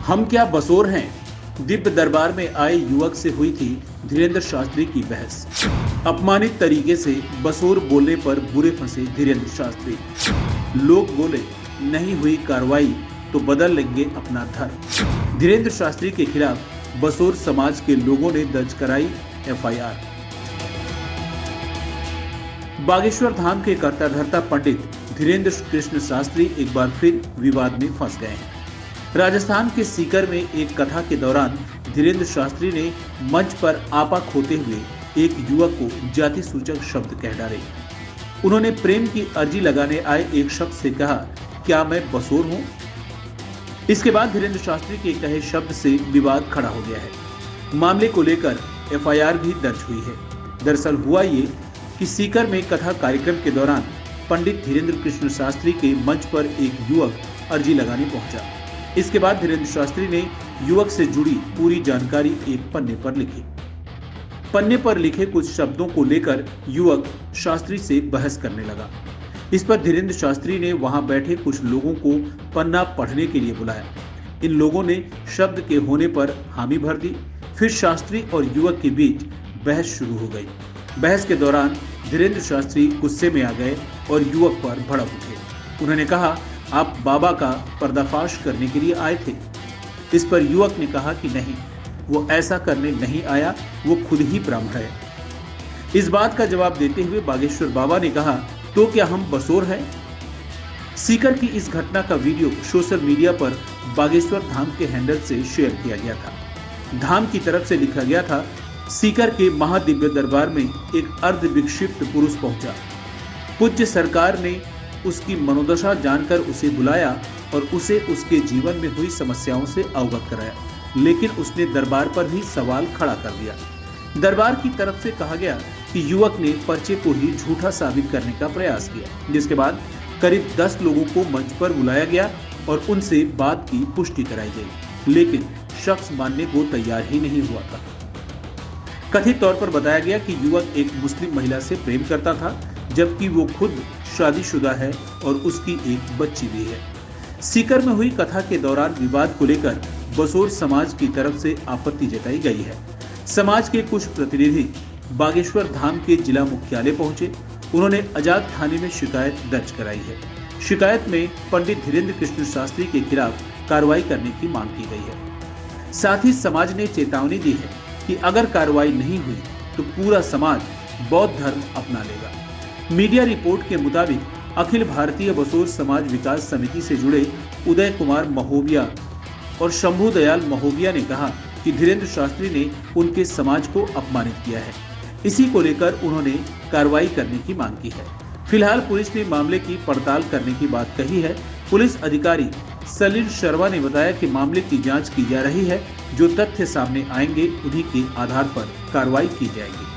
हम क्या बसोर हैं? दिव्य दरबार में आए युवक से हुई थी धीरेन्द्र शास्त्री की बहस। अपमानित तरीके से बसोर बोलने पर बुरे फंसे धीरेन्द्र शास्त्री। लोग बोले नहीं हुई कार्रवाई तो बदल लेंगे अपना धर्म। धीरेन्द्र शास्त्री के खिलाफ बसोर समाज के लोगों ने दर्ज कराई एफआईआर। बागेश्वर धाम के कर्ता धर्ता पंडित धीरेन्द्र कृष्ण शास्त्री एक बार फिर विवाद में फंस गए हैं। राजस्थान के सीकर में एक कथा के दौरान धीरेन्द्र शास्त्री ने मंच पर आपा खोते हुए एक युवक को जाति सूचक शब्द कह डाले। उन्होंने प्रेम की अर्जी लगाने आए एक शख्स से कहा, क्या मैं बसोर हूं? इसके बाद धीरेन्द्र शास्त्री के कहे शब्द से विवाद खड़ा हो गया है। मामले को लेकर एफआईआर भी दर्ज हुई है। दरअसल हुआ ये कि सीकर में कथा कार्यक्रम के दौरान पंडित धीरेन्द्र कृष्ण शास्त्री के मंच पर एक युवक अर्जी लगाने पहुंचा। इसके बाद धीरेन्द्र शास्त्री ने युवक से जुड़ी पूरी जानकारी एक पन्ने पर लिखी। पन्ने पर लिखे कुछ शब्दों को लेकर युवक शास्त्री से बहस करने लगा। इस पर धीरेन्द्र शास्त्री ने वहां बैठे कुछ लोगों को पन्ना पढ़ने के लिए बुलाया। इन लोगों ने शब्द के होने पर हामी भर दी। फिर शास्त्री और युवक के बीच बहस शुरू हो गई। बहस के दौरान धीरेन्द्र शास्त्री गुस्से में आ गए और युवक पर भड़क उठे। उन्होंने कहा, आप बाबा का पर्दाफाश करने के लिए आए थे। इस पर युवक ने कहा कि नहीं, वो ऐसा करने नहीं आया, वो खुद ही ब्राह्मण है। इस बात का जवाब देते हुए बागेश्वर बाबा ने कहा, तो क्या हम बसोर हैं? सीकर की इस घटना का वीडियो सोशल मीडिया पर बागेश्वर धाम के हैंडल से शेयर किया गया था। धाम की तरफ से लिखा गया था, सीकर के महादिव्य दरबार में एक अर्ध विक्षिप्त पुरुष पहुंचा। पूज्य सरकार ने उसकी मनोदशा जानकर उसे बुलाया और उसे उसके जीवन में हुई समस्याओं से अवगत कराया, लेकिन उसने दरबार पर ही सवाल खड़ा कर दिया। दरबार की तरफ से कहा गया कि युवक ने पर्चे को ही झूठा साबित करने का प्रयास किया, जिसके बाद करीब 10 लोगों को मंच पर बुलाया गया और उनसे बात की पुष्टि कराई गई, लेकिन शख्स मानने को तैयार ही नहीं हुआ था। कथित तौर पर बताया गया कि युवक एक मुस्लिम महिला से प्रेम करता था, जबकि वो खुद शादीशुदा है और उसकी एक बच्ची भी है। सीकर में हुई कथा के दौरान विवाद को लेकर बसोर समाज की तरफ से आपत्ति जताई गई है। समाज के कुछ प्रतिनिधि बागेश्वर धाम के जिला मुख्यालय पहुंचे। उन्होंने अजाक थाने में शिकायत दर्ज कराई है। शिकायत में पंडित धीरेन्द्र कृष्ण शास्त्री के खिलाफ कार्रवाई करने की मांग की गई है। साथ ही समाज ने चेतावनी दी है कि अगर कार्रवाई नहीं हुई तो पूरा समाज बौद्ध धर्म अपना लेगा। मीडिया रिपोर्ट के मुताबिक अखिल भारतीय बसोर समाज विकास समिति से जुड़े उदय कुमार महोबिया और शंभू दयाल महोबिया ने कहा कि धीरेन्द्र शास्त्री ने उनके समाज को अपमानित किया है। इसी को लेकर उन्होंने कार्रवाई करने की मांग की है। फिलहाल पुलिस ने मामले की पड़ताल करने की बात कही है। पुलिस अधिकारी सलील शर्मा ने बताया कि मामले की जांच की जा रही है। जो तथ्य सामने आएंगे उन्हीं के आधार पर कार्रवाई की जाएगी।